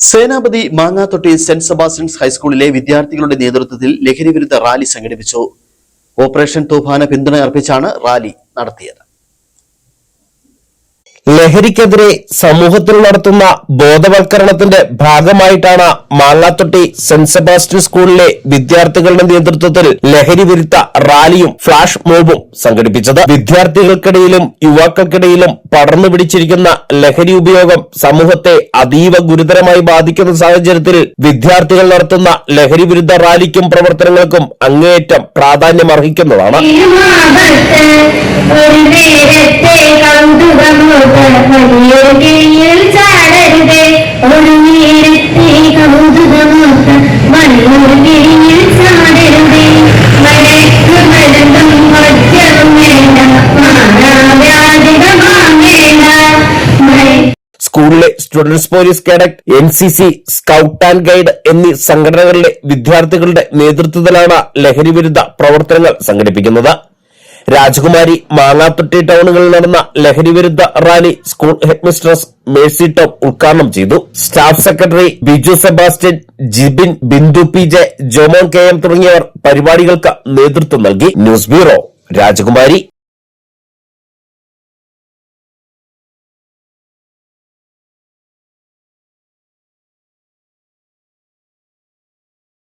സേനാപതി മാങ്ങാത്തൊട്ടി saint Sebastian's ഹൈസ്കൂളിലെ വിദ്യാർത്ഥികളുടെ നേതൃത്വത്തിൽ ലഹരിവിരുദ്ധ റാലി സംഘടിപ്പിച്ചു. ഓപ്പറേഷൻ തൂഫാന് പിന്തുണ അർപ്പിച്ചാണ് റാലി നടത്തിയത്. ലഹരിക്കെതിരെ സമൂഹത്തിൽ നടത്തുന്ന ബോധവൽക്കരണത്തിന്റെ ഭാഗമായിട്ടാണ് മാങ്ങാത്തൊട്ടി സെന്റ് സെബാസ്റ്റ്യൻ സ്കൂളിലെ വിദ്യാർത്ഥികളുടെ നേതൃത്വത്തിൽ ലഹരി വിരുദ്ധ റാലിയും ഫ്ലാഷ് മോബും സംഘടിപ്പിച്ചത്. വിദ്യാർത്ഥികൾക്കിടയിലും യുവാക്കൾക്കിടയിലും പടർന്നു പിടിച്ചിരിക്കുന്ന ലഹരി ഉപയോഗം സമൂഹത്തെ അതീവ ഗുരുതരമായി ബാധിക്കുന്ന സാഹചര്യത്തിൽ വിദ്യാർത്ഥികൾ നടത്തുന്ന ലഹരി വിരുദ്ധ റാലിക്കും പ്രവർത്തനങ്ങൾക്കും അങ്ങേയറ്റം പ്രാധാന്യമർഹിക്കുന്നതാണ്. സ്കൂളിലെ students police cadet, NCC, scout and guide എന്നീ സംഘടനകളിലെ വിദ്യാർത്ഥികളുടെ നേതൃത്വത്തിലാണ് ലഹരി വിരുദ്ധ പ്രവർത്തനങ്ങൾ സംഘടിപ്പിക്കുന്നത്. രാജകുമാരി, മാങ്ങാത്തൊട്ടി ടൗണുകളിൽ നടന്ന ലഹരി വിരുദ്ധ rally school headmistress Mercy Tom ഉദ്ഘാടനം ചെയ്തു. Staff secretary Biju Sebastian, Jibin, Bindu PJ, Jomon KM തുടങ്ങിയവർ പരിപാടികൾക്ക് നേതൃത്വം നൽകി. ന്യൂസ് ബ്യൂറോ, രാജകുമാരി.